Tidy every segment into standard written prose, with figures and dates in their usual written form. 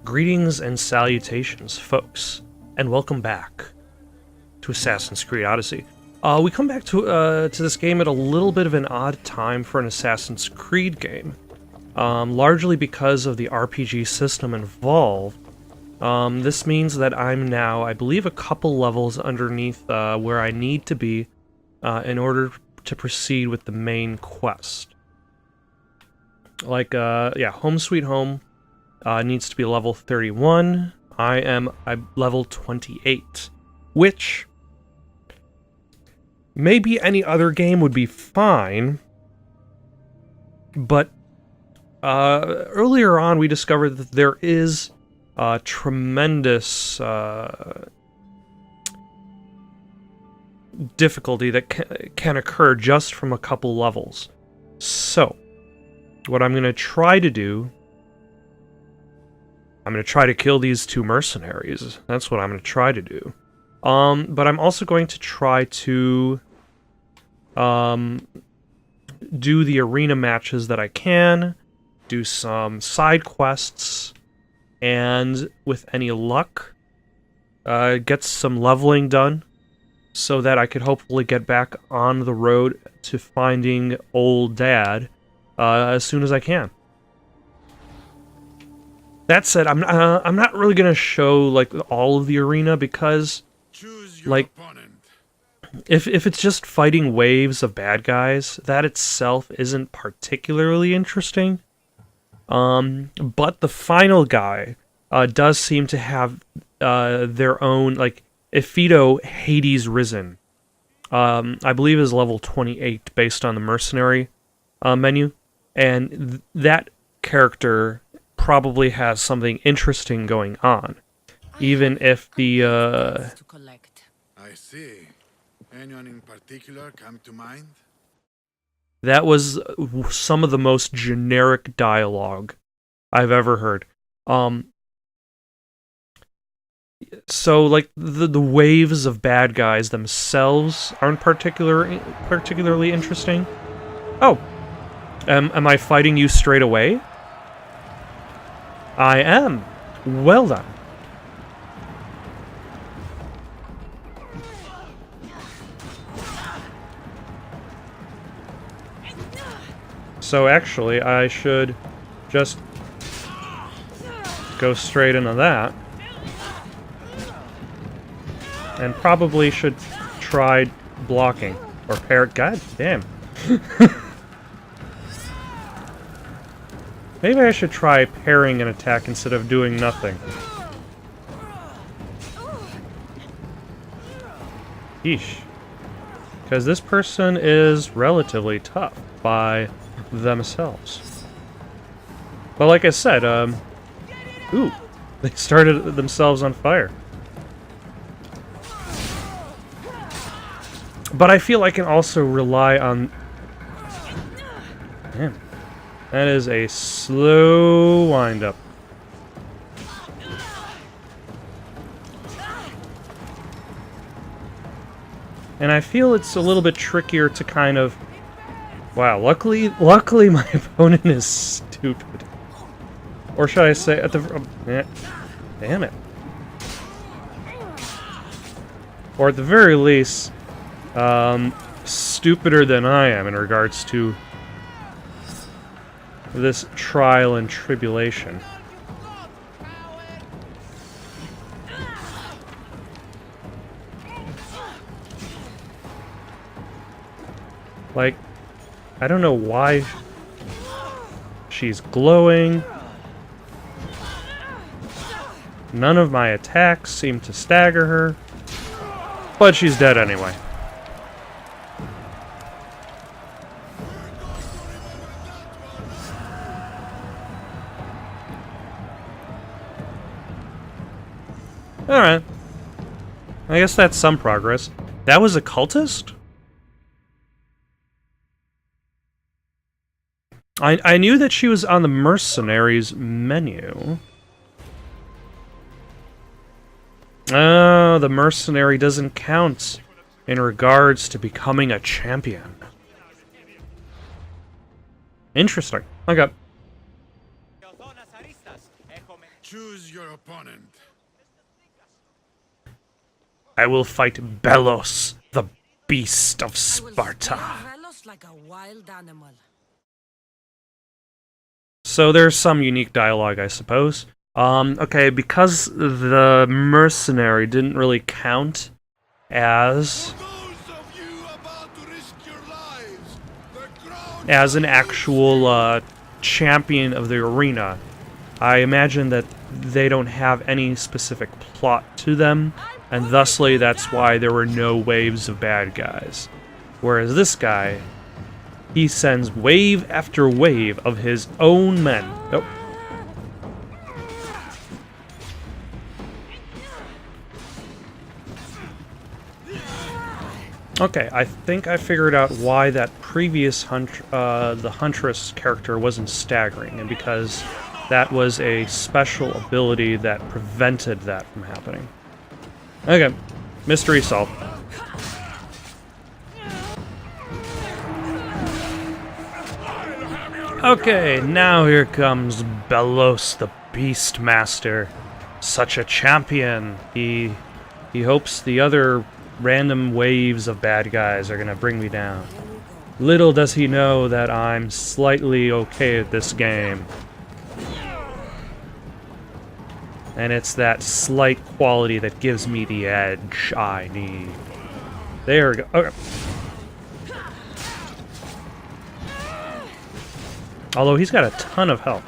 Greetings and salutations, folks, and welcome back to Assassin's Creed Odyssey. We come back to this game at a little bit of an odd time for an Assassin's Creed game, largely because of the RPG system involved. This means that I'm now, I believe, a couple levels underneath where I need to be in order to proceed with the main quest. Like, yeah, Home Sweet Home needs to be level 31. I'm level 28, which maybe any other game would be fine, but earlier on we discovered that there is tremendous difficulty that can occur just from a couple levels. So, what I'm going to try to do, I'm going to try to kill these two mercenaries. That's what I'm going to try to do. But I'm also going to try to do the arena matches that I can, do some side quests, and with any luck, get some leveling done so that I could hopefully get back on the road to finding old Dad as soon as I can. That said, I'm not really gonna show like all of the arena because, like, if it's just fighting waves of bad guys, that itself isn't particularly interesting. But the final guy does seem to have their own, like, Ephedo Hades Risen. I believe is level 28 based on the mercenary menu, and that character probably has something interesting going on, even if the I see. Anyone in particular come to mind? that was some of the most generic dialogue I've ever heard. So, like, the waves of bad guys themselves aren't particularly interesting. Oh, am I fighting you straight away? I am. Well done. So actually, I should just go straight into that. And probably should try blocking. Or parry. God damn. Maybe I should try parrying an attack instead of doing nothing. Yeesh. Because this person is relatively tough by themselves. But like I said, ooh, they started themselves on fire. But I feel I can also rely on... Damn. That is a slow wind-up. And I feel it's a little bit trickier to kind of... Wow, luckily my opponent is stupid. Or should I say at the... damn it. Or at the very least, stupider than I am in regards to this trial and tribulation. Like, I don't know why she's glowing. None of my attacks seem to stagger her, but she's dead anyway. Alright. I guess that's some progress. That was a cultist? I knew that she was on the mercenaries menu. Oh, the mercenary doesn't count in regards to becoming a champion. Interesting. Okay. Choose your opponent. I will fight Belos, the beast of Sparta. Like a wild animal. So there's some unique dialogue, I suppose. Okay, because the mercenary didn't really count as an actual champion of the arena, I imagine that they don't have any specific plot to them, and thusly that's why there were no waves of bad guys. Whereas this guy, he sends wave after wave of his own men. Oh. Okay, I think I figured out why that previous the Huntress character wasn't staggering, and because that was a special ability that prevented that from happening. Okay, mystery solved. Okay, now here comes Belos, the Beastmaster. Such a champion. He hopes the other random waves of bad guys are gonna bring me down. Little does he know that I'm slightly okay at this game. And it's that slight quality that gives me the edge I need. There we go. Okay. Although he's got a ton of health.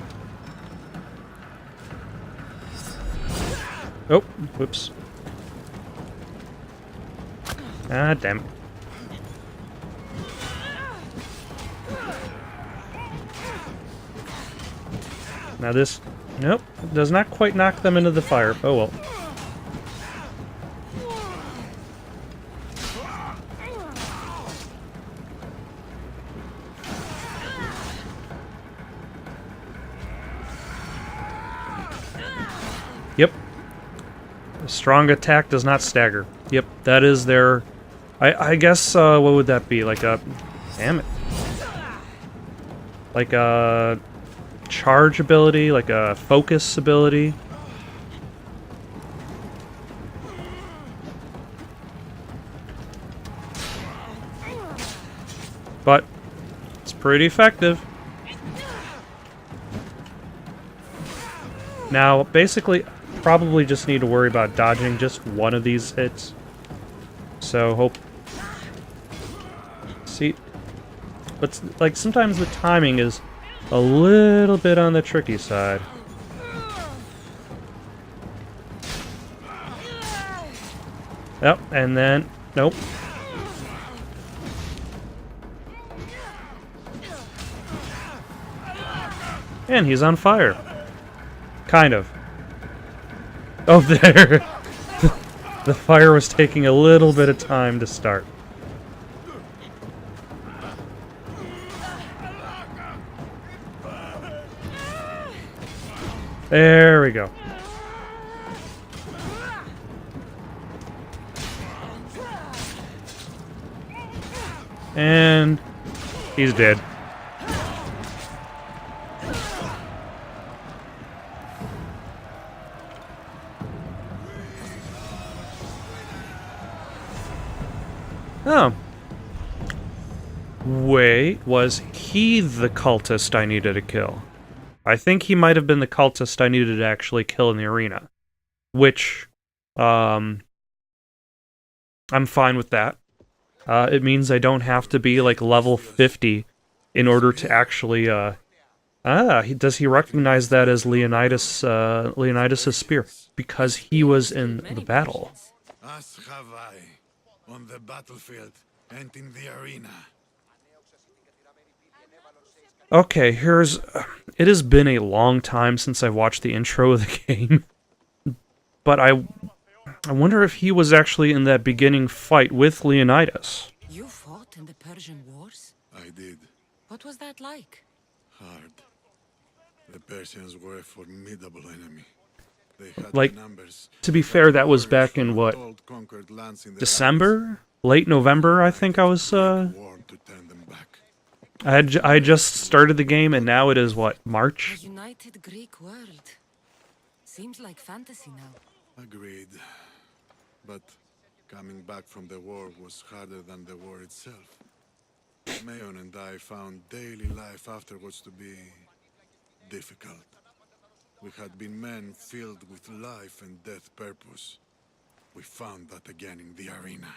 Oh, whoops. Ah, damn it. Now this... Nope, does not quite knock them into the fire. Oh well. Yep. A strong attack does not stagger. Yep, that is their... I guess, what would that be? Like a... Damn it. Like a... charge ability? Like a focus ability? But it's pretty effective. Now, basically, probably just need to worry about dodging just one of these hits. So, hope... See? But, like, sometimes the timing is a little bit on the tricky side. Yep, and then... Nope. And he's on fire. Kind of. Oh, there! The fire was taking a little bit of time to start. There we go. And he's dead. Oh. Wait, was he the cultist I needed to kill? I think he might have been the cultist I needed to actually kill in the arena. Which, I'm fine with that. It means I don't have to be, like, level 50 in order to actually, does he recognize that as Leonidas' spear? Because he was in the battle. As have I, on the battlefield and in the arena. Okay, here's... It has been a long time since I watched the intro of the game. But I wonder if he was actually in that beginning fight with Leonidas. You fought in the Persian Wars? I did. What was that like? Hard. The Persians were a formidable enemy. They had Like, the numbers. to be fair, that was back in, what, Conquered lands in the December? Late November, I think I was, war to turn them back. I just started the game, and now it is, what, A March? united Greek world. Seems like fantasy now. Agreed. But coming back from the war was harder than the war itself. Mayon and I found daily life afterwards to be difficult. We had been men filled with life and death purpose. We found that again in the arena.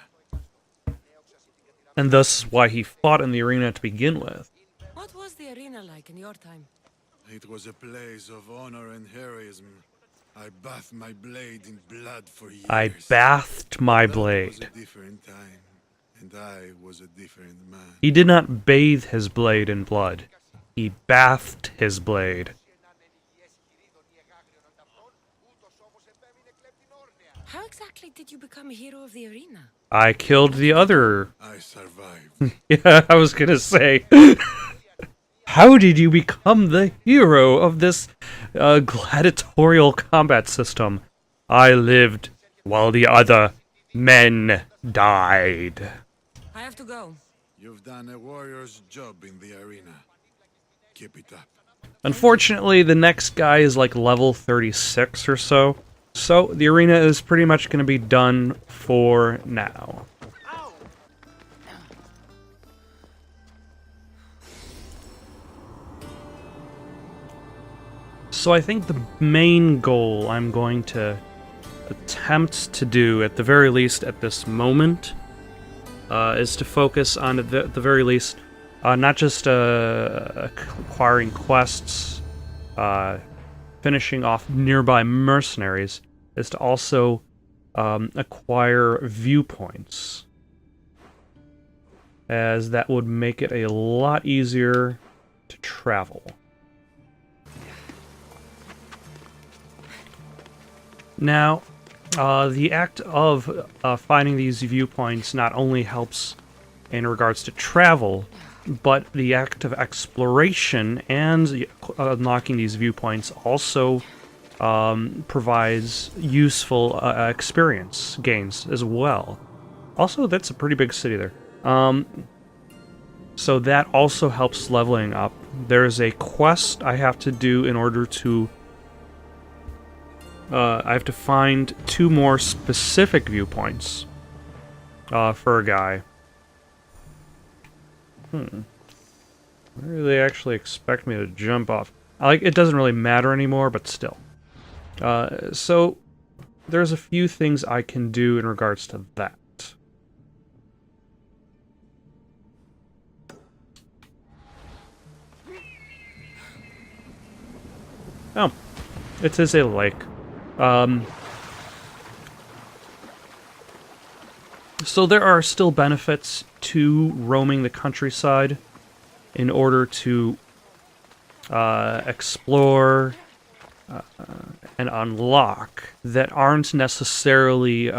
And thus why he fought in the arena to begin with. What was the arena like in your time? It was a place of honor and heroism. I bathed my blade in blood for years. I bathed my That blade. was a different time, and I was a different man. He did not bathe his blade in blood. He bathed his blade. How exactly did you become a hero of the arena? I killed the other. I survived. Yeah, I was gonna say. How did you become the hero of this gladiatorial combat system? I lived while the other men died. I have to go. You've done a warrior's job in the arena. Keep it up. Unfortunately, the next guy is like level 36 or so. So the arena is pretty much going to be done for now. So I think the main goal I'm going to attempt to do, at the very least at this moment, is to focus on, at the very least, not just acquiring quests, finishing off nearby mercenaries, is to also acquire viewpoints, as that would make it a lot easier to travel. Now, the act of finding these viewpoints not only helps in regards to travel, but the act of exploration and unlocking these viewpoints also provides useful experience gains as well. Also, that's a pretty big city there. So that also helps leveling up. There's a quest I have to do in order to... I have to find 2 more specific viewpoints for a guy. Where do they actually expect me to jump off? It doesn't really matter anymore, but still. So there's a few things I can do in regards to that. Oh, it is a lake. So there are still benefits to roaming the countryside in order to explore and unlock that aren't necessarily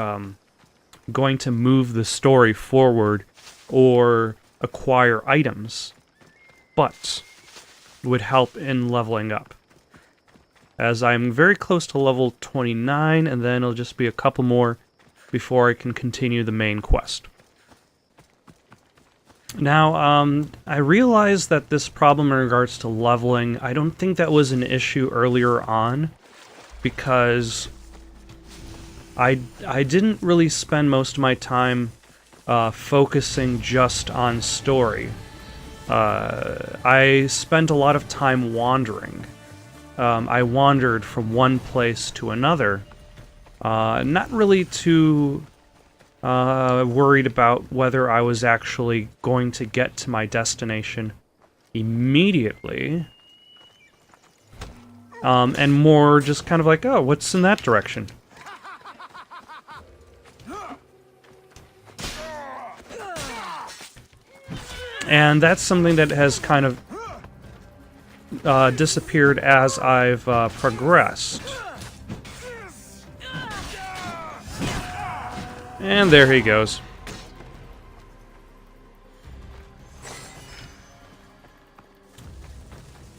going to move the story forward or acquire items, but would help in leveling up. As I'm very close to level 29, and then it'll just be a couple more before I can continue the main quest. Now, I realize that this problem in regards to leveling, I don't think that was an issue earlier on, because I didn't really spend most of my time focusing just on story. I spent a lot of time wandering. I wandered from one place to another, not really too worried about whether I was actually going to get to my destination immediately, and more just kind of like, oh, what's in that direction? And that's something that has kind of disappeared as I've progressed. And there he goes.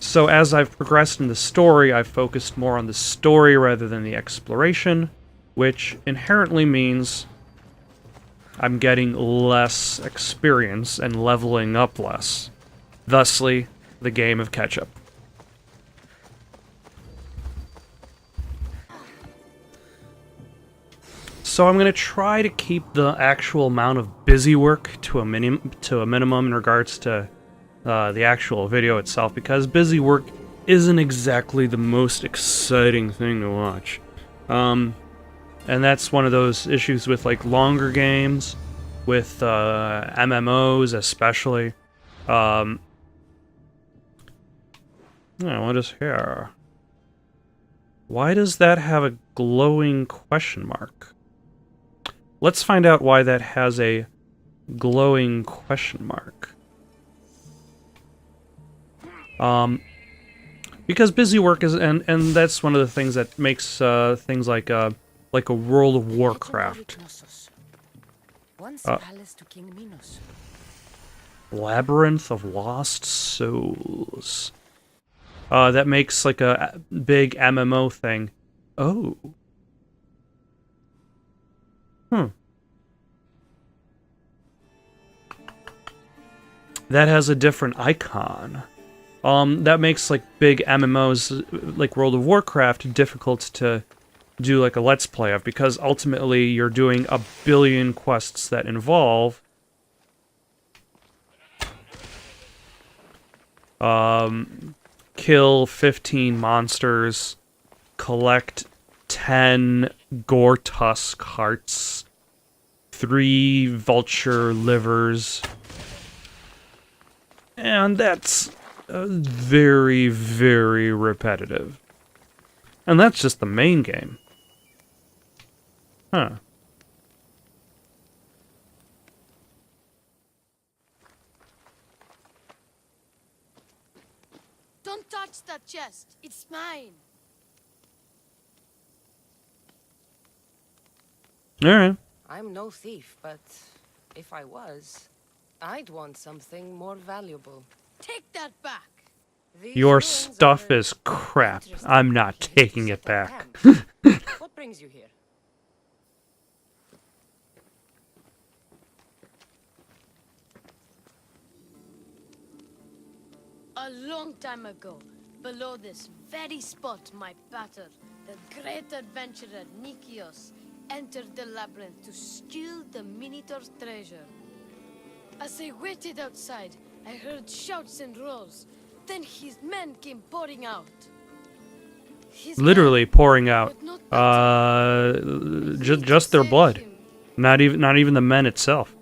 So as I've progressed in the story, I've focused more on the story rather than the exploration, which inherently means I'm getting less experience and leveling up less. Thusly, the game of ketchup. So I'm going to try to keep the actual amount of busy work to a minimum in regards to the actual video itself, because busy work isn't exactly the most exciting thing to watch. And that's one of those issues with like longer games, with MMOs especially. Oh, what is here? Why does that have a glowing question mark? Let's find out why that has a glowing question mark. Because busy work is, and that's one of the things that makes things like a World of Warcraft. Labyrinth of Lost Souls. That makes like a big MMO thing. Oh. That has a different icon. That makes like big MMOs like World of Warcraft difficult to do like a Let's Play of, because ultimately you're doing a billion quests that involve kill 15 monsters, collect 10 gore tusk hearts, 3 vulture livers, and that's very, very repetitive. And that's just the main game. Huh. Don't touch that chest. It's mine. Alright. I'm no thief, but if I was, I'd want something more valuable. Take that back. These Your ruins stuff are is crap. interesting. I'm not You taking set it up back. camp. What brings you here? A long time ago, below this very spot, my pater, the great adventurer Nikios, entered the labyrinth to steal the Minotaur's treasure. As I waited outside, I heard shouts and roars. Then his men came pouring out. His Literally men, pouring out. but not that. Just their Save blood. him. Not even the men itself.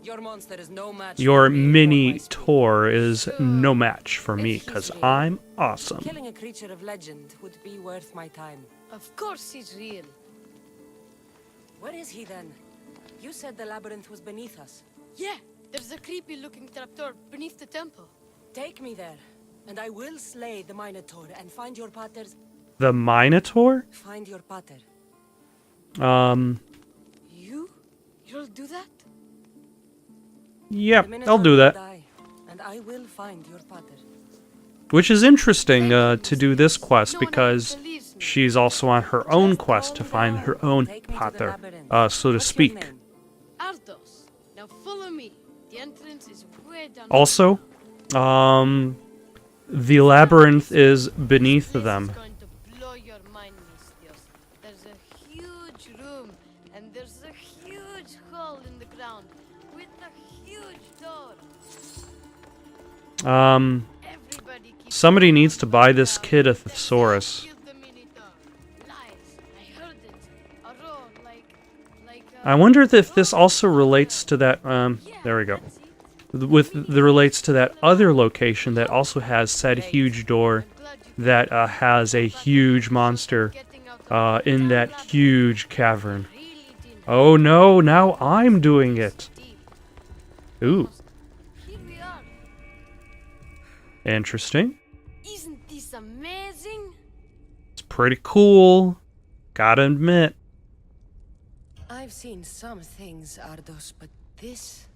Your monster is no match Your for me or mini my speed. tour is no match for me, because I'm awesome. Killing a creature of legend would be worth my time. Of course he's real. Where is he then? You said the labyrinth was beneath us. Yeah, there's a creepy-looking trapdoor beneath the temple. Take me there, and I will slay the Minotaur and find your pater's... The Minotaur? Find your pater. You'll do that? Yep, The I'll Minotaur do will that. die, and I will find your pater. Which is interesting to do this quest, No one because believes me. she's also on her own Just quest to calm find down. her own Take me to the pater, labyrinth. so to What's your speak. name? Ardos. Now follow me. The entrance is way down. Also, the labyrinth is beneath This them. is going to blow your mind, Mistios. There's a huge room, and there's a huge hole in the ground with a huge door. Everybody keeps Somebody going needs to buy this down. kid a They say I thesaurus. killed the Minotaur. Lies. I heard it. A roar like I wonder if this also relates to that, there we go. that's it. Relates to that other location that also has said huge door I'm glad you that has a huge monster getting out of in that labyrinth. huge cavern. Really didn't Oh no, now I'm doing it. deep. Ooh, Here we are. interesting. Isn't this amazing? It's pretty cool. Gotta admit. I've seen some things, Ardos, but this...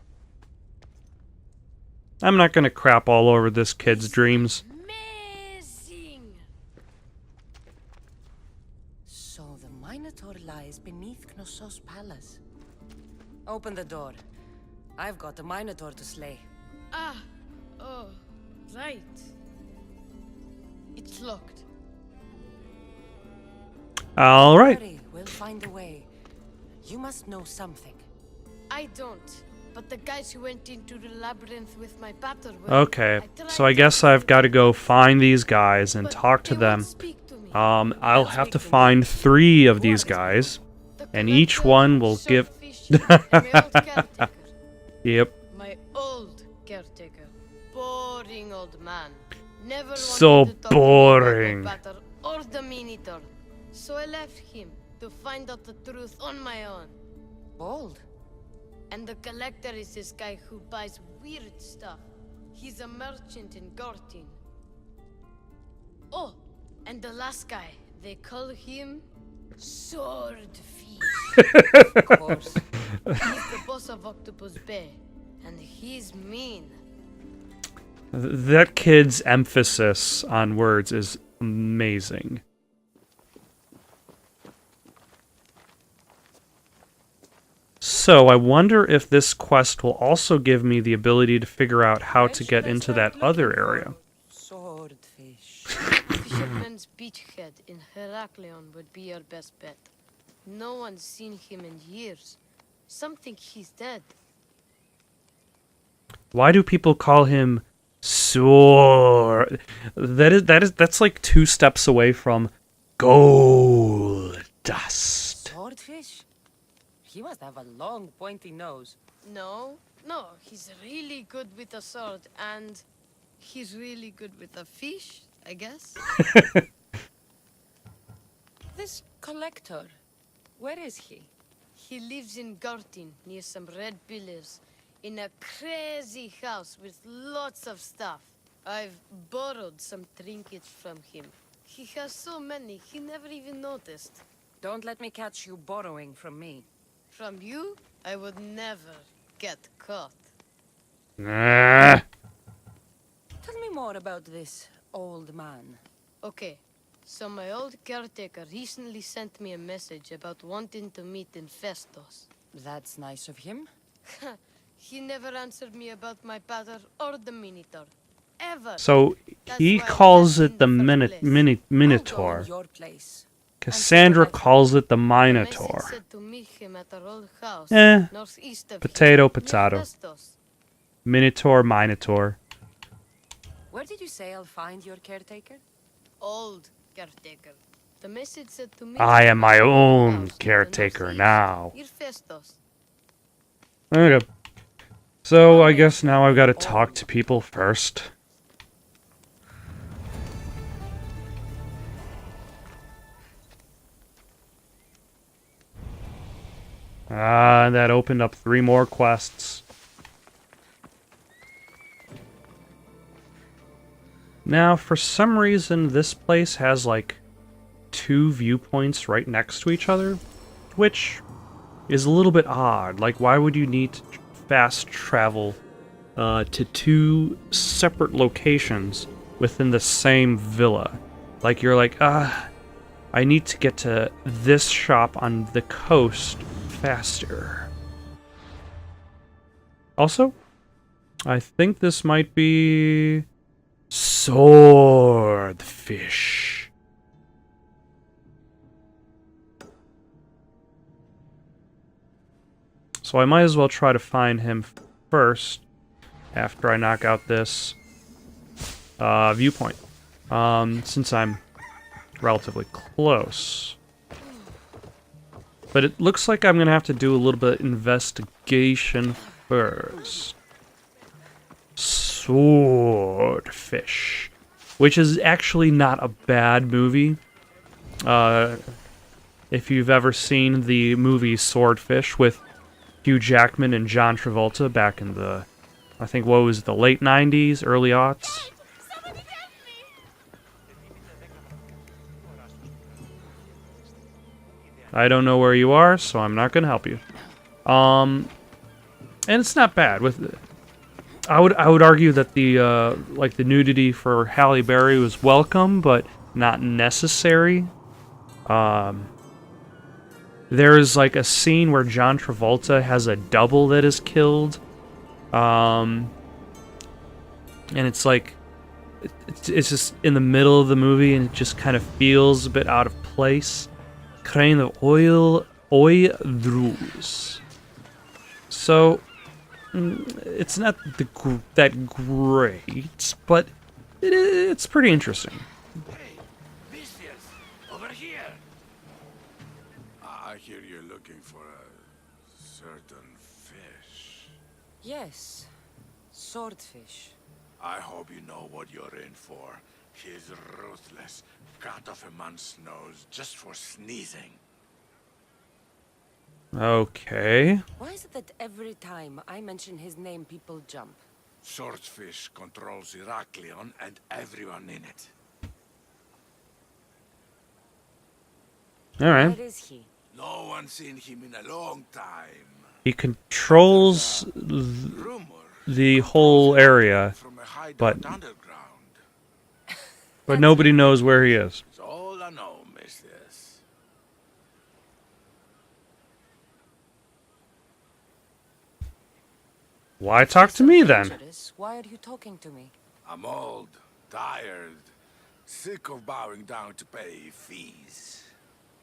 I'm not gonna crap all over this kid's dreams. Amazing. So the Minotaur lies beneath Knossos' palace. Open the door. I've got a Minotaur to slay. Ah, oh, right. It's locked. All right. Hurry, we'll find a way. You must know something. I don't. But the guys who went into the labyrinth with my batter will. Okay, so I guess I've got to go find these guys and talk to them. I'll have to find 3 of these guys, and each one will give... Yep. My old caretaker. Boring old man. Never So wanted to talk to me boring. about the batter or the Minotaur. So I left him to find out the truth on my own. Bold. And the collector is this guy who buys weird stuff. He's a merchant in Gortin. Oh, and the last guy, they call him Swordfish. Of course. He's the boss of Octopus Bay, and he's mean. That kid's emphasis on words is amazing. So, I wonder if this quest will also give me the ability to figure out how to get into that other area. Swordfish. Fisherman's Beachhead in Heraklion would be your best bet. No one's seen him in years. Some think he's dead. Why do people call him Sword? That's like 2 steps away from gold dust. Swordfish? He must have a long, pointy nose. No, he's really good with a sword, and he's really good with a fish, I guess. This collector, where is he? He lives in Gortin, near some red pillars, in a crazy house with lots of stuff. I've borrowed some trinkets from him. He has so many, he never even noticed. Don't let me catch you borrowing from me. From you, I would never get caught. Nah. Tell me more about this old man. Okay, so my old caretaker recently sent me a message about wanting to meet in Festos. That's nice of him. He never answered me about my pater or the Minotaur. Ever. So, he calls it the Minotaur. Your place. Cassandra calls it the Minotaur. Said to meet him at our old house, Eh, northeast of potato, here, potato. near Festos. Minotaur. Where did you say I'll find your caretaker? Old caretaker. The message said to meet I him am at my our old own house in the caretaker northeast, now. near Festos. Okay. So, I guess now I've got to talk to people first. Ah, that opened up 3 more quests. Now, for some reason, this place has, like, 2 viewpoints right next to each other, which is a little bit odd. Like, why would you need to fast travel to 2 separate locations within the same villa? Like, you're like, I need to get to this shop on the coast faster. Also, I think this might be Swordfish. So I might as well try to find him first after I knock out this viewpoint, since I'm relatively close. But it looks like I'm going to have to do a little bit of investigation first. Swordfish. Which is actually not a bad movie. If you've ever seen the movie Swordfish with Hugh Jackman and John Travolta back in the, I think, what was it, the late 90s, early aughts? I don't know where you are, so I'm not going to help you. And it's not bad. I would argue that the like the nudity for Halle Berry was welcome, but not necessary. There is like a scene where John Travolta has a double that is killed And it's like, it's just in the middle of the movie, and it just kind of feels a bit out of place. Kind of oil drues. So it's not that great, but it's pretty interesting. Hey, Vicious, over here. I hear you're looking for a certain fish. Yes. Swordfish. I hope you know what you're in for. He's ruthless. Cut off a man's nose just for sneezing. Okay. Why is it that every time I mention his name, people jump? Swordfish controls Heraklion and everyone in it. All right. Where is he? No one's seen him in a long time. He controls Rumor the whole area, from a hideout but underground. nobody knows where he is. It's all I know, Mistress. Why talk to me then? Dangerous. Why are you talking to me? I'm old, tired, sick of bowing down to pay fees.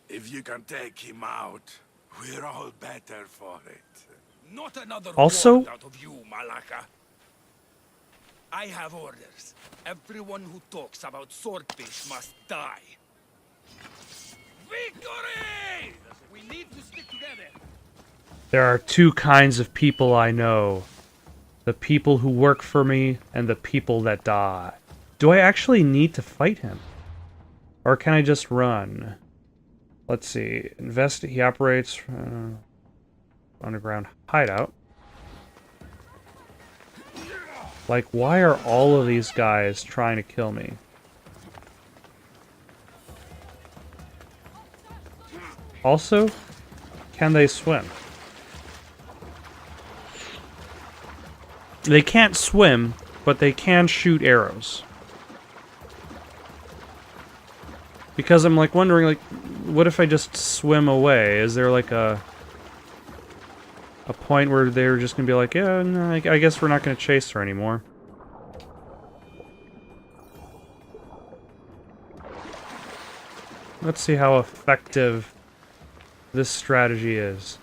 If you can take him out, we're all better for it. Not another Also- word out of you, Malaka. I have orders. Everyone who talks about Swordfish must die. Victory! We need to stick together. There are two kinds of people I know. The people who work for me and the people that die. Do I actually need to fight him? Or can I just run? Let's see. He operates underground hideout. Like, why are all of these guys trying to kill me? Also, can they swim? They can't swim, but they can shoot arrows. Because I'm like wondering, like, what if I just swim away? Is there like a point where they're just gonna be like, yeah, no, I guess we're not gonna chase her anymore. Let's see how effective this strategy is.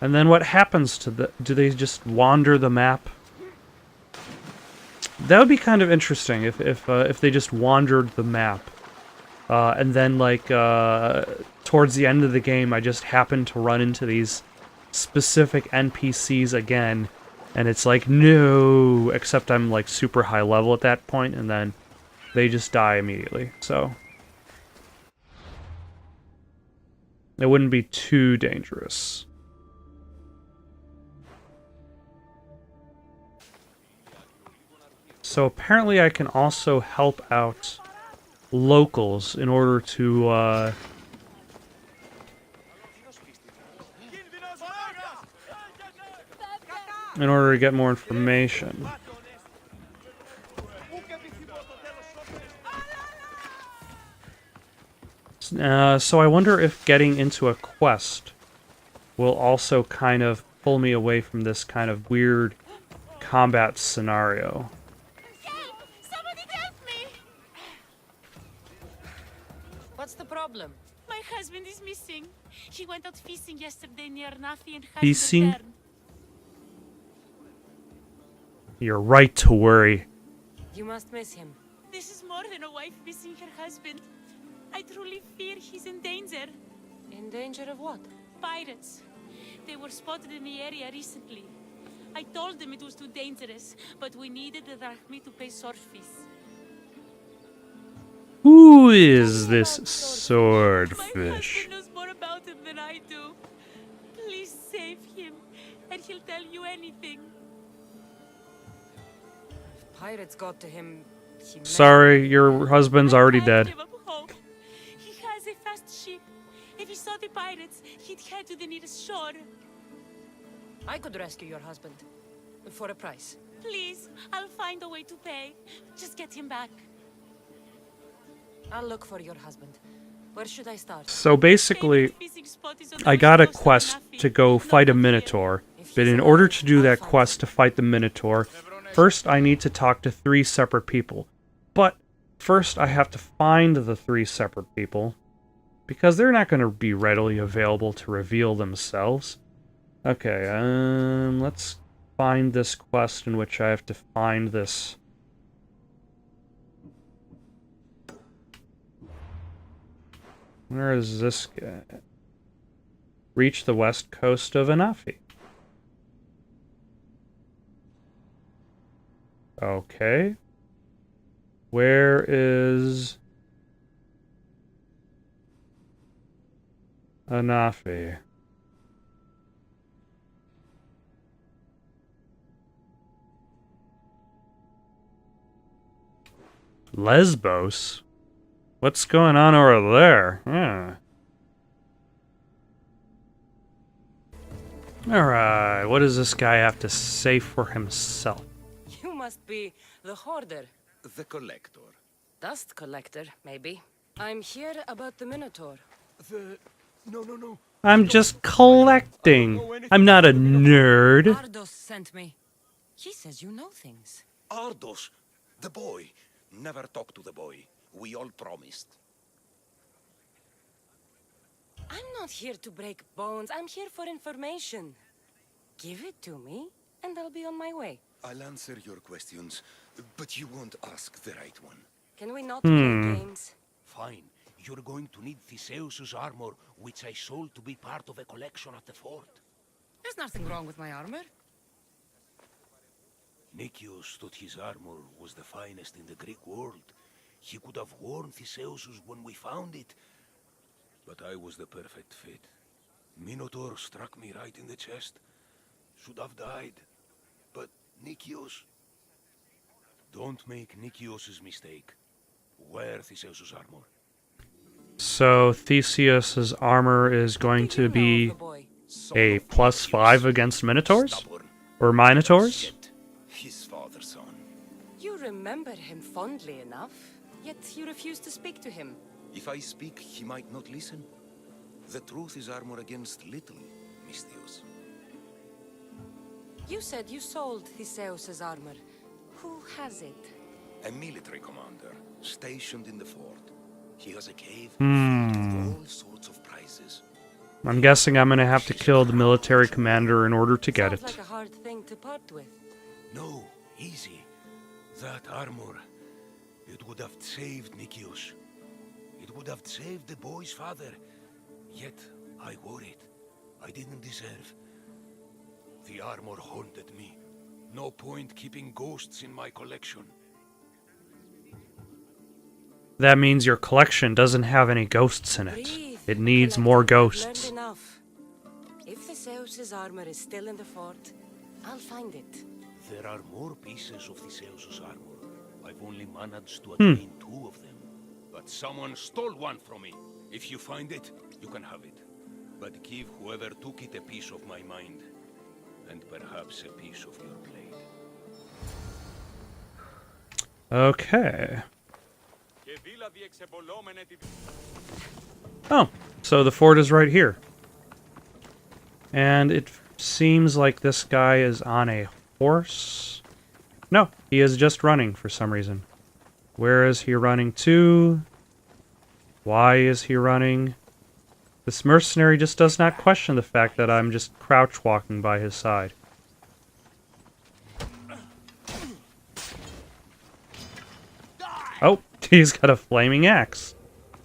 And then what happens to the... Do they just wander the map? That would be kind of interesting if they just wandered the map. And then, like, towards the end of the game, I just happen to run into these specific NPCs again. And it's like, no! Except I'm, like, super high level at that point, and then they just die immediately, so... It wouldn't be too dangerous. So apparently I can also help out locals in order to, get more information. So I wonder if getting into a quest will also kind of pull me away from this kind of weird combat scenario. Help! Somebody help me! What's the problem? My husband is missing. He went out fishing yesterday near Nafi and has Fishing? returned. You're right to worry. You must miss him. This is more than a wife missing her husband. I truly fear he's in danger. In danger of what? Pirates. They were spotted in the area recently. I told them it was too dangerous, but we needed the drachmi to pay Swordfish. Who is this My swordfish? husband knows more about him than I do. Please save him, and he'll tell you anything. If pirates got to him, he may... Sorry, your husband's already I dead. can't give up hope. He has a fast ship. If he saw the pirates, he'd head to the nearest shore. I could rescue your husband. For a price. Please, I'll find a way to pay. Just get him back. I'll look for your husband. Where should I start? So basically, I got a quest to go fight a Minotaur, but in order to do that quest to fight the Minotaur, first I need to talk to 3 separate people. But first I have to find the 3 separate people, because they're not going to be readily available to reveal themselves. Okay, let's find this quest in which I have to find this. Where is this guy? Reach the west coast of Anafi. Okay. Where is Anafi? Lesbos? What's going on over there? Alright, what does this guy have to say for himself? You must be the hoarder. The collector. Dust collector, maybe. I'm here about the Minotaur. No. I'm just collecting. I'm not a nerd. Ardos sent me. He says you know things. Ardos, the boy. Never talk to the boy. We all promised. I'm not here to break bones. I'm here for information. Give it to me, and I'll be on my way. I'll answer your questions, but you won't ask the right one. Can we not play games? Fine. You're going to need Theseus's armor, which I sold to be part of a collection at the fort. There's nothing wrong with my armor. Nicias thought his armor was the finest in the Greek world. He could have worn Theseus's when we found it. But I was the perfect fit. Minotaur struck me right in the chest. Should have died. But Nicias... Don't make Nicias's mistake. Wear Theseus's armor. So Theseus's armor is going to be a +5 against Minotaurs? Stubborn. Or Minotaurs? Shit. His father's son. You remember him fondly enough, yet you refuse to speak to him. If I speak, he might not listen. The truth is armor against little, Misthios. You said you sold Theseus's armor. Who has it? A military commander, stationed in the fort. He has a cave filled with all sorts of prizes. I'm guessing I'm gonna have to kill the military commander in order to get Sounds it. like a hard thing to part with. No, easy. That armor, it would have saved Nicias. It would have saved the boy's father. Yet, I wore it. I didn't deserve. The armor haunted me. No point keeping ghosts in my collection. That means your collection doesn't have any ghosts in it. Breathe, It needs collector. more I've ghosts. learned enough. If Theseus's armor is still in the fort, I'll find it. There are more pieces of Theseus's armor. I've only managed to attain 2 of them. But someone stole one from me. If you find it, you can have it. But give whoever took it a piece of my mind. And perhaps a piece of your blade. Okay. Oh, so the fort is right here. And it seems like this guy is on a horse. No, he is just running for some reason. Where is he running to? Why is he running? This mercenary just does not question the fact that I'm just crouch walking by his side. Oh, he's got a flaming axe.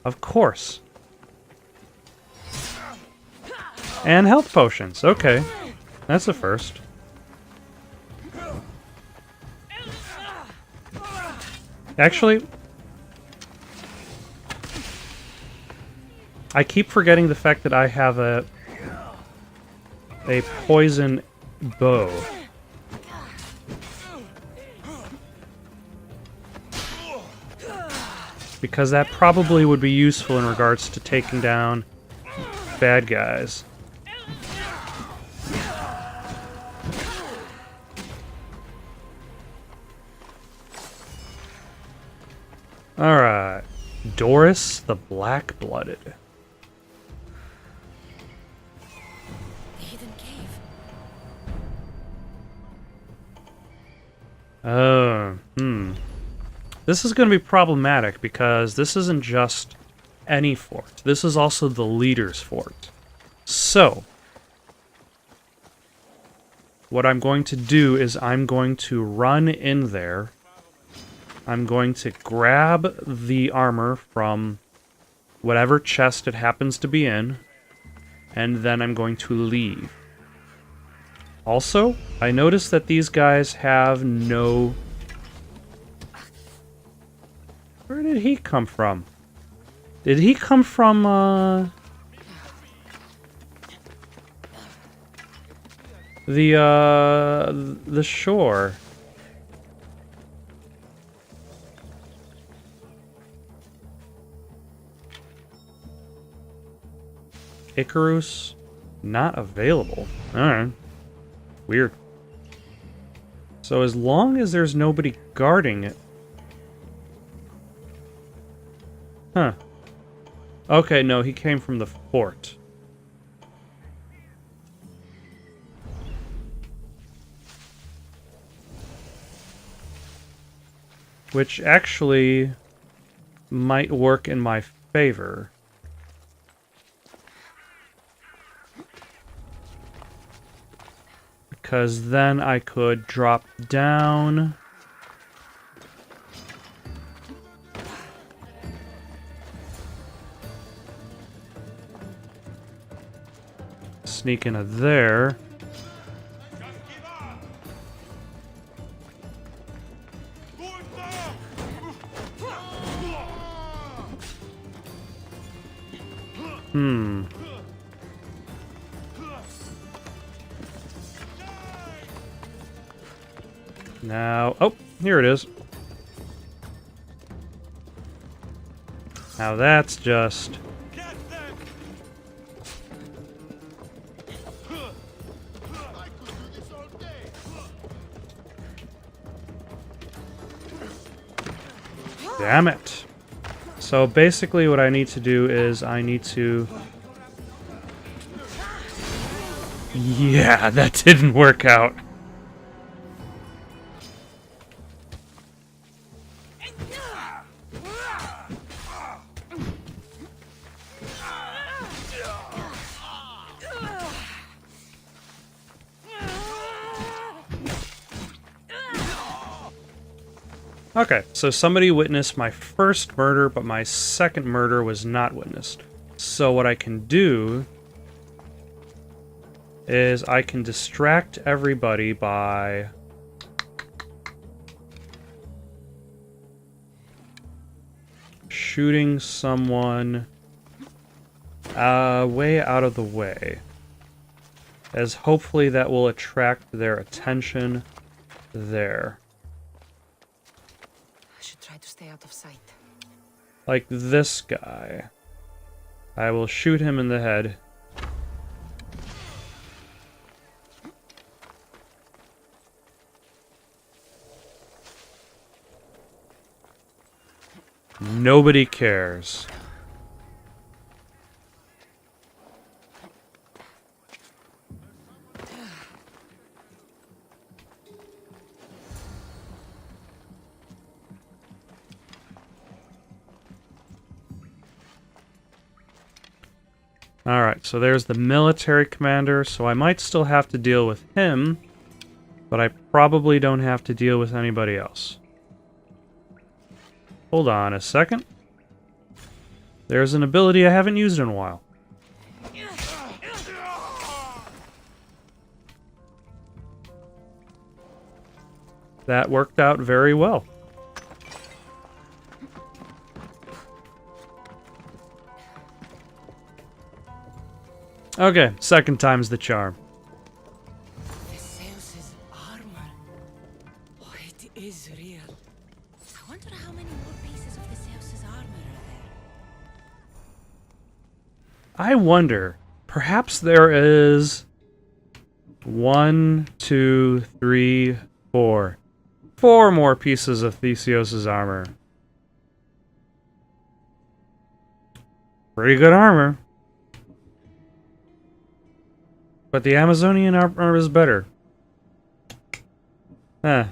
Of course. And health potions. Okay. That's a first. Actually, I keep forgetting the fact that I have a poison bow. Because that probably would be useful in regards to taking down bad guys. Alright. Doris the Black-Blooded. The hidden cave. This is going to be problematic because this isn't just any fort. This is also the leader's fort. So, what I'm going to do is I'm going to run in there. I'm going to grab the armor from whatever chest it happens to be in, and then I'm going to leave. Also, I noticed that these guys have no... Where did he come from? Did he come from, the shore? Icarus, not available. Alright. Weird. So as long as there's nobody guarding it... Huh. Okay, no, he came from the fort. Which actually might work in my favor. Because then I could drop down. Sneak into there. Now, oh, here it is. Now that's just... Damn it. So basically what I need to do is I need to... Yeah, that didn't work out. Okay, so somebody witnessed my first murder, but my second murder was not witnessed. So what I can do is I can distract everybody by... shooting someone way out of the way. As hopefully that will attract their attention there. Try to stay out of sight. Like this guy. I will shoot him in the head. Nobody cares. Alright, so there's the military commander, so I might still have to deal with him, but I probably don't have to deal with anybody else. Hold on a second. There's an ability I haven't used in a while. That worked out very well. Okay, second time's the charm. Theseus's armor. Oh, it is real. I wonder how many more pieces of Theseus's armor are there. I wonder, perhaps there is 1, 2, 3, 4. 4 more pieces of Theseus's armor. Pretty good armor. But the Amazonian armor is better. Eh.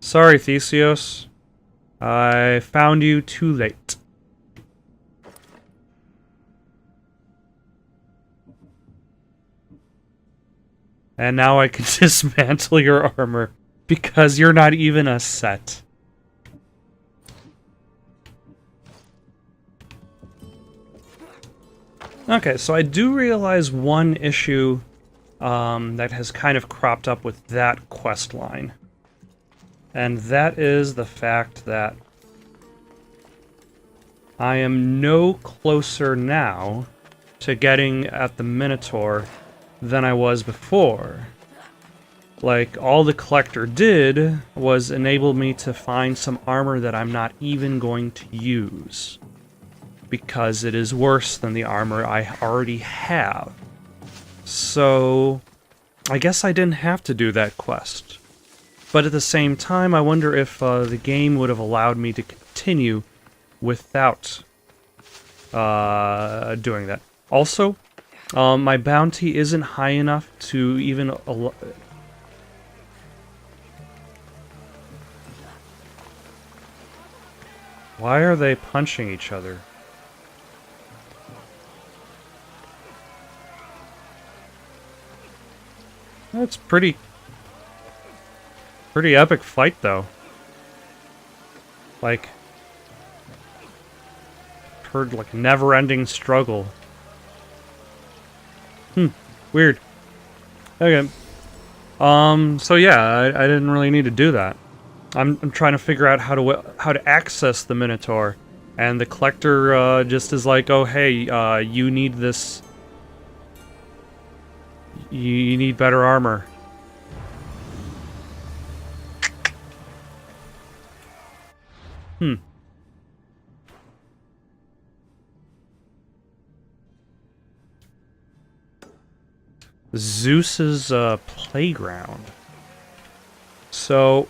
Sorry, Theseus. I found you too late. And now I can dismantle your armor because you're not even a set. Okay, so I do realize one issue that has kind of cropped up with that quest line. And that is the fact that I am no closer now to getting at the Minotaur than I was before. Like, all the Collector did was enable me to find some armor that I'm not even going to use, because it is worse than the armor I already have. So, I guess I didn't have to do that quest. But at the same time, I wonder if the game would have allowed me to continue without doing that. Also, my bounty isn't high enough to even... Why are they punching each other? That's pretty epic fight, though. Like, heard like never-ending struggle. Weird. Okay. So yeah, I didn't really need to do that. I'm trying to figure out how to access the Minotaur, and the Collector just is like, oh hey, you need this. You need better armor. Zeus's playground. So,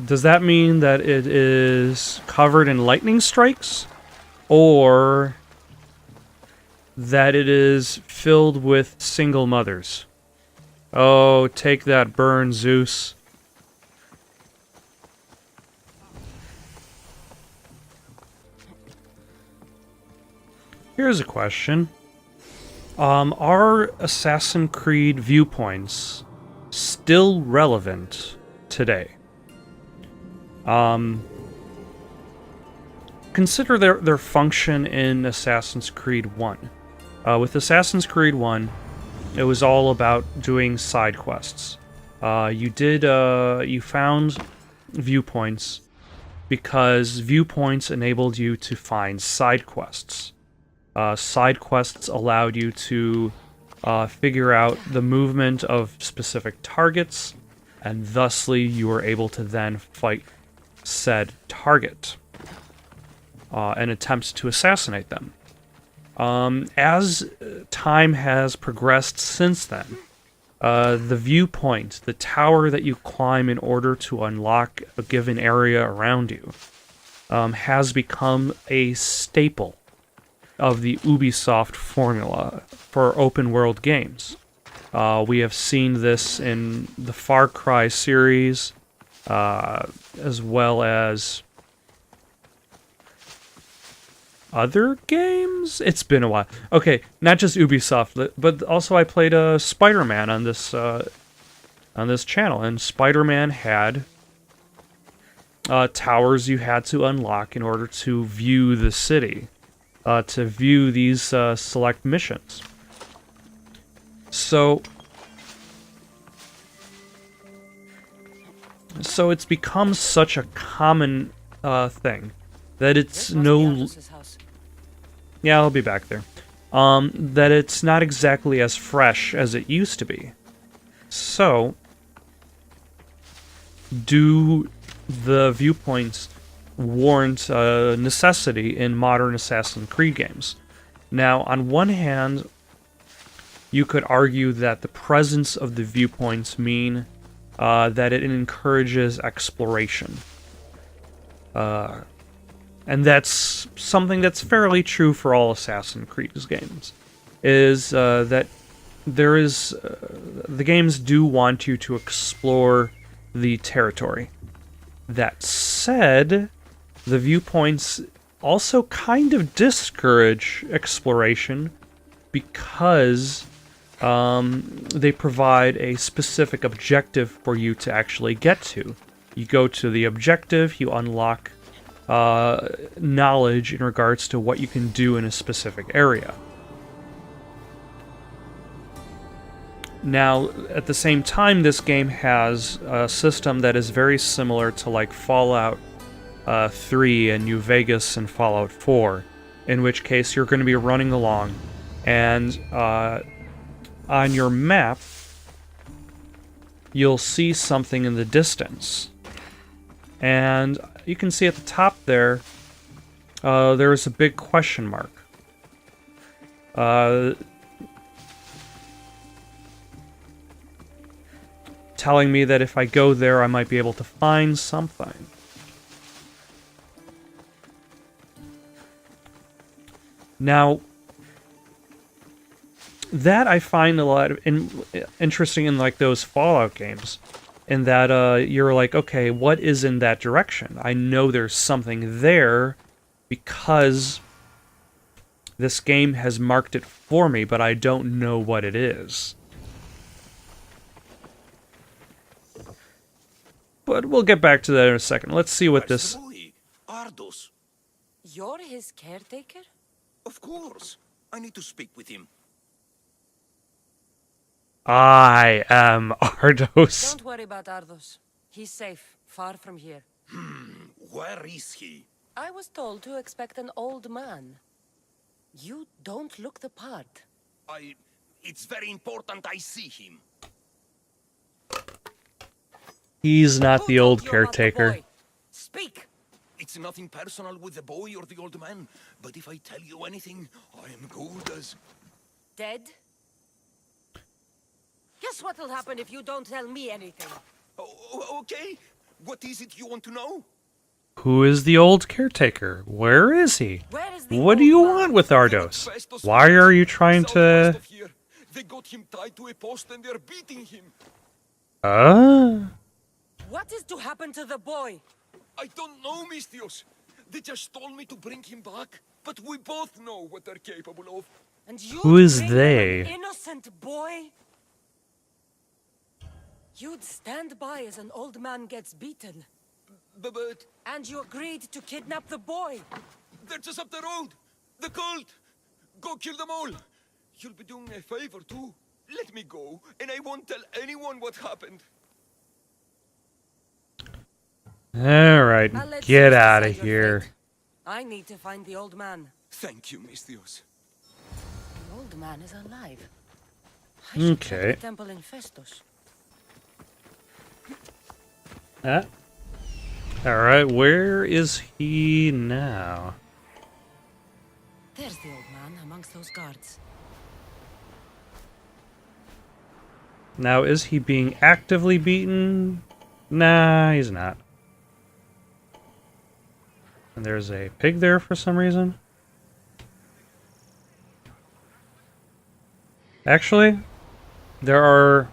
does that mean that it is covered in lightning strikes? Or that it is filled with single mothers? Oh, take that burn, Zeus. Here's a question. Are Assassin's Creed Viewpoints still relevant today? Consider their function in Assassin's Creed 1. With Assassin's Creed 1, it was all about doing side quests. You found viewpoints because viewpoints enabled you to find side quests. Side quests allowed you to figure out the movement of specific targets, and thusly you were able to then fight said target and attempt to assassinate them. As time has progressed since then, the viewpoint, the tower that you climb in order to unlock a given area around you, has become a staple of the Ubisoft formula for open-world games. We have seen this in the Far Cry series, as well as other games? It's been a while. Okay, not just Ubisoft, but also I played Spider-Man on this channel, and Spider-Man had towers you had to unlock in order to view the city. To view these select missions. So it's become such a common thing that it's no... Yeah, I'll be back there. That it's not exactly as fresh as it used to be. So, do the viewpoints warrant necessity in modern Assassin's Creed games? Now, on one hand, you could argue that the presence of the viewpoints mean that it encourages exploration. and that's something that's fairly true for all Assassin's Creed games, is that there is the games do want you to explore the territory. That said, the viewpoints also kind of discourage exploration because they provide a specific objective for you to actually get to. You go to the objective, you unlock knowledge in regards to what you can do in a specific area. Now, at the same time, this game has a system that is very similar to like Fallout 3 and New Vegas and Fallout 4, in which case you're going to be running along, and on your map, you'll see something in the distance. And you can see at the top there, there is a big question mark. Telling me that if I go there, I might be able to find something. Now, that I find a lot of interesting in like those Fallout games, in that you're like, okay, what is in that direction? I know there's something there because this game has marked it for me, but I don't know what it is. But we'll get back to that in a second. Let's see what this... Ardos. You're his caretaker? Of course. I need to speak with him. I am Ardos. Don't worry about Ardos. He's safe, far from here. Where is he? I was told to expect an old man. You don't look the part. It's very important I see him. He's not Who the told old you about the caretaker. boy? Speak! It's nothing personal with the boy or the old man, but if I tell you anything, I am good as... Dead? Guess what'll happen if you don't tell me anything? Okay. What is it you want to know? Who is the old caretaker? Where is he? Where is the What do old you man? want with Ardos? Why are you trying to... They got him tied to a post and they're beating him. What is to happen to the boy? I don't know, Mistios. They just told me to bring him back, but we both know what they're capable of. And you Who is bring him they? an innocent boy? You'd stand by as an old man gets beaten. But And you agreed to kidnap the boy. they're just up the road. The cult. Go kill them all. You'll be doing me a favor, too. Let me go, and I won't tell anyone what happened. Alright, I'll let get you out of decide your here. fate. I need to find the old man. Thank you, Mistios. The old man is alive. I should check Okay. the temple in Festus. Alright, where is he now? There's the old man amongst those guards. Now, is he being actively beaten? Nah, he's not. And there's a pig there for some reason. Actually, there are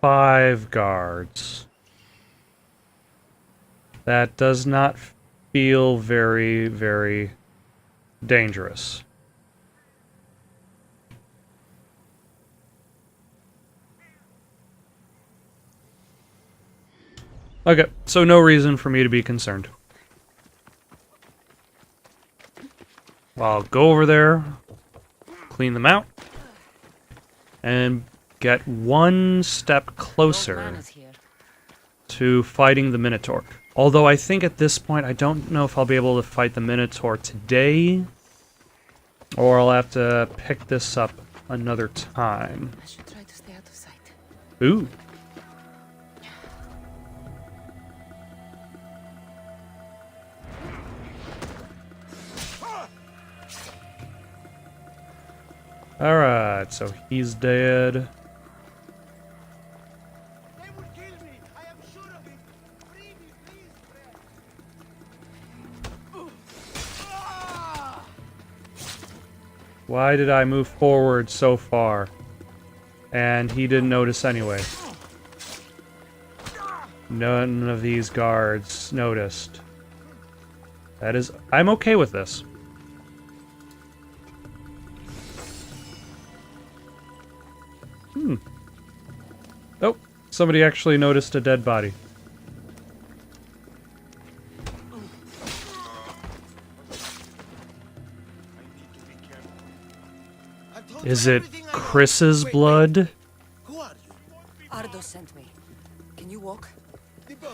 5 guards. That does not feel very, very dangerous. Okay, so no reason for me to be concerned. I'll go over there, clean them out, and get one step The old closer man is here. to fighting the Minotaur. Although I think at this point, I don't know if I'll be able to fight the Minotaur today, or I'll have to pick this up another time. I should try to stay out of sight. Ooh. Alright, so he's dead. They will kill me. I am sure of it. Free me, please, friend. Why did I move forward so far? And he didn't notice anyway. None of these guards noticed. That is... I'm okay with this. Oh, somebody actually noticed a dead body. Is it Chris's blood? Who are you? Ardo sent me. Can you walk? The boy.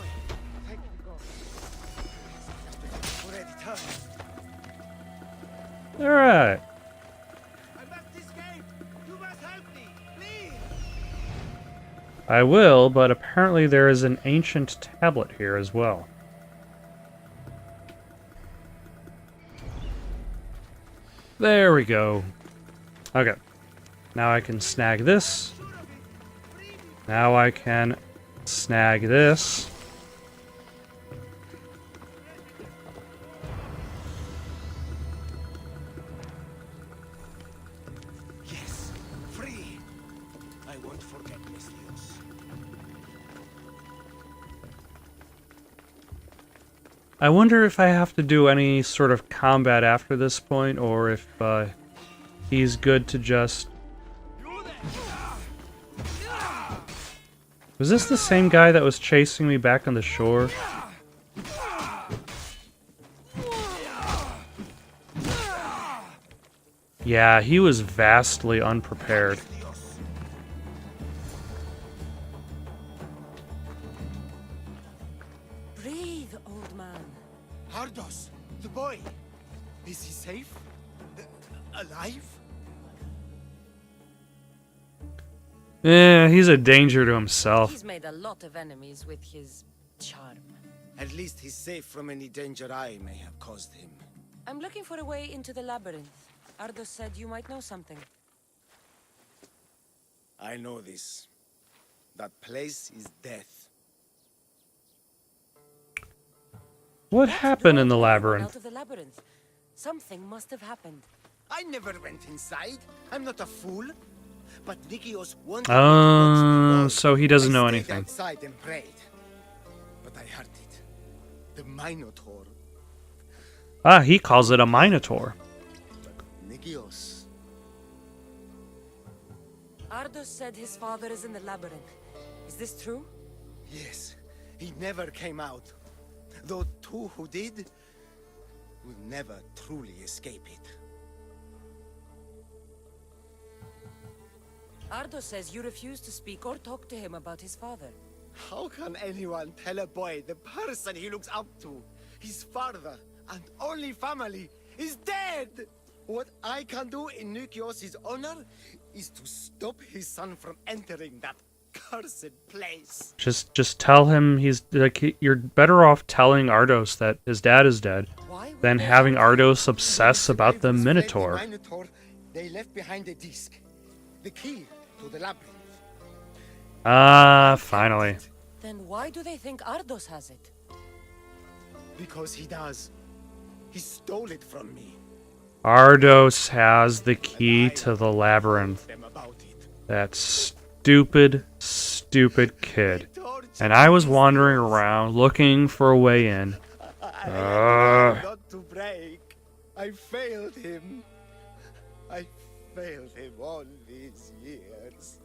Thank you, God. Already time. Alright. I must escape. You must help me, please. I will, but apparently there is an ancient tablet here as well. There we go. Okay. Now I can snag this. Now I can snag this. Yes, free. I won't forget, Mestios. I wonder if I have to do any sort of combat after this point, or if he's good to just... Was this the same guy that was chasing me back on the shore? Yeah, he was vastly unprepared. Breathe, old man. Ardos, the boy. Is he safe? Alive? He's a danger to himself. He's made a lot of enemies with his charm. At least he's safe from any danger I may have caused him. I'm looking for a way into the labyrinth. Ardo said you might know something. I know this. That place is death. What happened in the Out labyrinth? of the labyrinth. Something must have happened. I never went inside. I'm not a fool. But Nikios wanted Oh, so he doesn't know I stayed anything. outside and prayed. But I heard it. The Minotaur. Ah, he calls it a Minotaur. Nikios. Ardo said his father is in the labyrinth. Is this true? Yes, he never came out. Though two who did will never truly escape it. Ardo says you refuse to speak or talk to him about his father. How can anyone tell a boy the person he looks up to, his father and only family, is dead? What I can do in Nikios' honor is to stop his son from entering that cursed place. Just tell him he's like you're better off telling Ardos that his dad is dead Why would than they- having Ardos obsess about the When slaves fled Minotaur. the Minotaur, they left behind a disc, the key to the labyrinth. Ah, finally. Then why do they think Ardos has it? Because he does. He stole it from me. Ardos has the key to the labyrinth. Them about it. That stupid, stupid kid. And I was wandering around looking for a way in. Not to break. I failed him. I failed him all these years.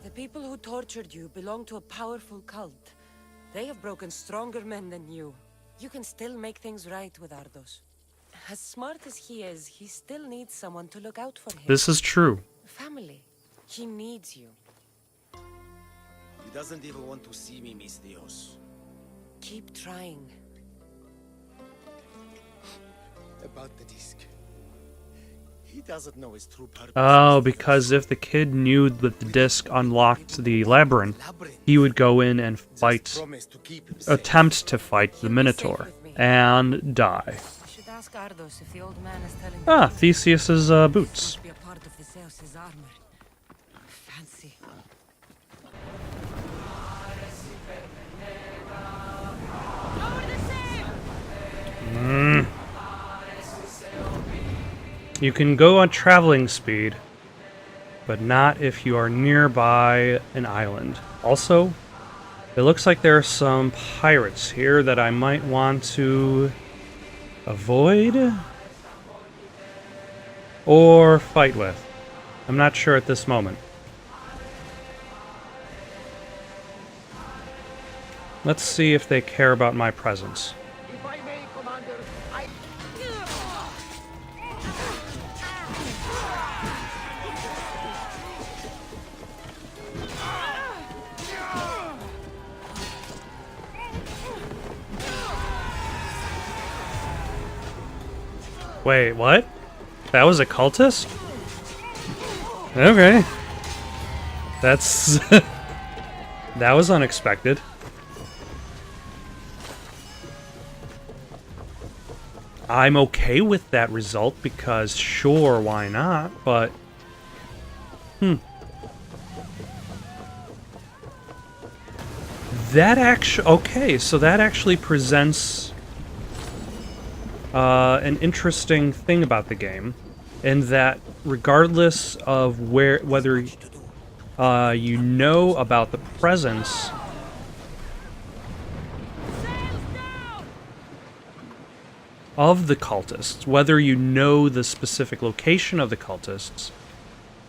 The people who tortured you belong to a powerful cult. They have broken stronger men than you. You can still make things right with Ardos. As smart as he is, he still needs someone to look out for him. This is true. Family. He needs you. He doesn't even want to see me, Miss Dios. Keep trying. About the disc. He doesn't know his true purpose. Oh, because if the kid knew that the disc unlocked the labyrinth, he would go in and fight, Promise to keep him safe. attempt to fight the Minotaur, and die. I should ask Ardos if the old man is telling Ah, the truth. Theseus's boots. Must be a part of Theseus's armor. Fancy. You can go on traveling speed, but not if you are nearby an island. Also, it looks like there are some pirates here that I might want to avoid or fight with. I'm not sure at this moment. Let's see if they care about my presence. If I may, Commander, I... Wait, what? That was a cultist? Okay. That's... that was unexpected. I'm okay with that result because sure, why not, but... That actually... Okay, so that actually presents an interesting thing about the game, in that regardless of whether you know about the presence of the cultists, whether you know the specific location of the cultists,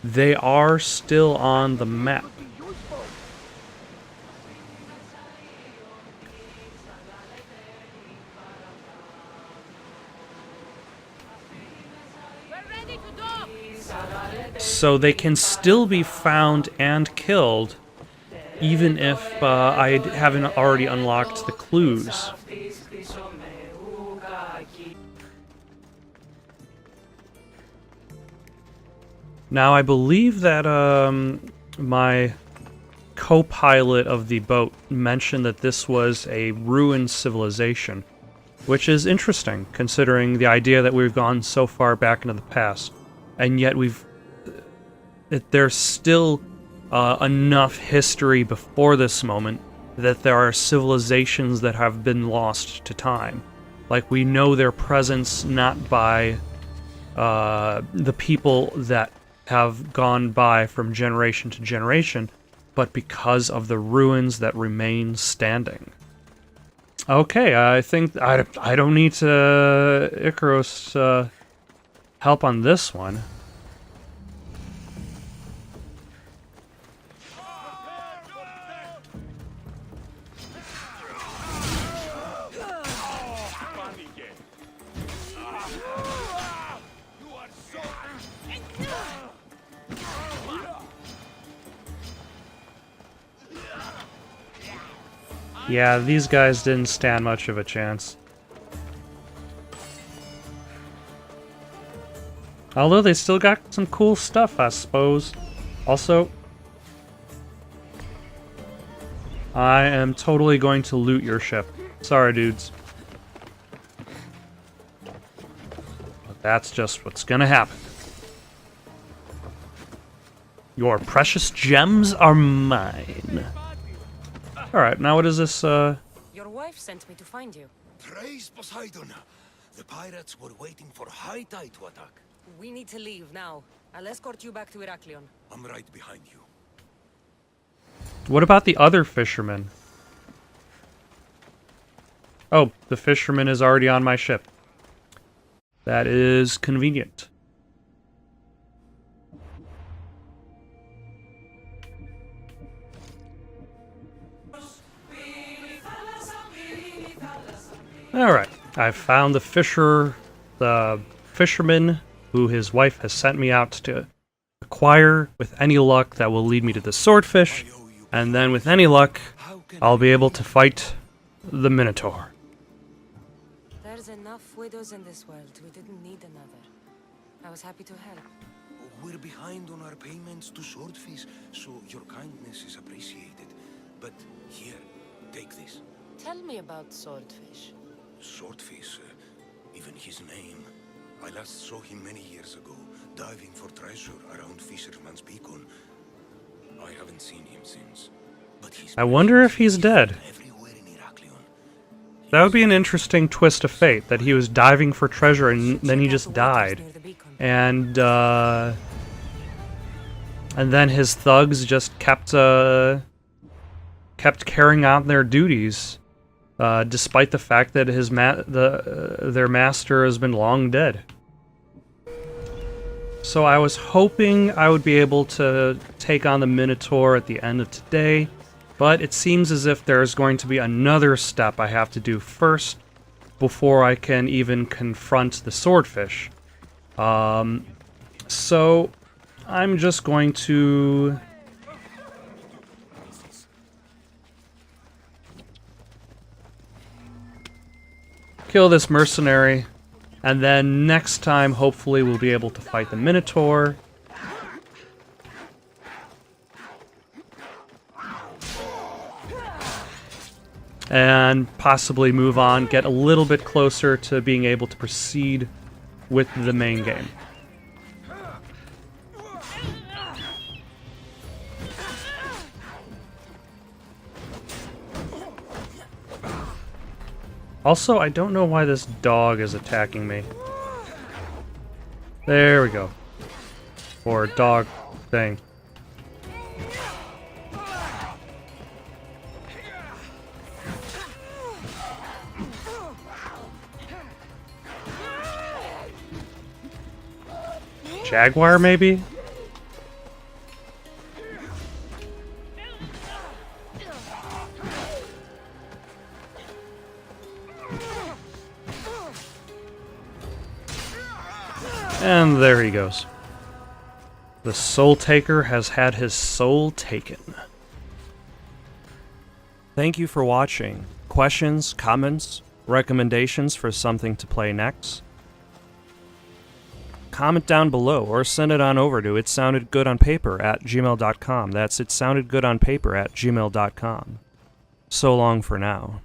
they are still on the map. So they can still be found and killed, even if I haven't already unlocked the clues. Now, I believe that my co-pilot of the boat mentioned that this was a ruined civilization, which is interesting, considering the idea that we've gone so far back into the past, and yet there's still enough history before this moment that there are civilizations that have been lost to time. Like, we know their presence not by the people that have gone by from generation to generation, but because of the ruins that remain standing. Okay, I think I don't need to Icaros help on this one. Yeah, these guys didn't stand much of a chance. Although they still got some cool stuff, I suppose. Also, I am totally going to loot your ship. Sorry, dudes. But that's just what's gonna happen. Your precious gems are mine. Alright, now what is this, Your wife sent me to find you. Praise Poseidon! The pirates were waiting for high tide to attack. We need to leave now. I'll escort you back to Heraklion. I'm right behind you. What about the other fisherman? Oh, the fisherman is already on my ship. That is convenient. Alright, I've found the fisherman who his wife has sent me out to acquire. With any luck, that will lead me to the Swordfish, and then with any luck, I'll be able to fight the Minotaur. There's enough widows in this world. We didn't need another. I was happy to help. We're behind on our payments to Swordfish, so your kindness is appreciated. But here, take this. Tell me about Swordfish. Swordfish, even his name. I last saw him many years ago, diving for treasure around Fisherman's Beacon. I haven't seen him since. But he's I wonder if he's dead. everywhere in Heraklion. That would be an interesting twist of fate, that he was diving for treasure and then he just died. And then his thugs just kept carrying out their duties, despite the fact that their master has been long dead. So I was hoping I would be able to take on the Minotaur at the end of today, but it seems as if there's going to be another step I have to do first before I can even confront the Swordfish. So I'm just going to kill this mercenary, and then next time hopefully we'll be able to fight the Minotaur. And possibly move on, get a little bit closer to being able to proceed with the main game. Also, I don't know why this dog is attacking me. There we go. Or dog thing. Jaguar, maybe? And there he goes. The Soul Taker has had his soul taken. Thank you for watching. Questions, comments, recommendations for something to play next? Comment down below or send it on over to itsoundedgoodonpaper@gmail.com. That's itsoundedgoodonpaper@gmail.com. So long for now.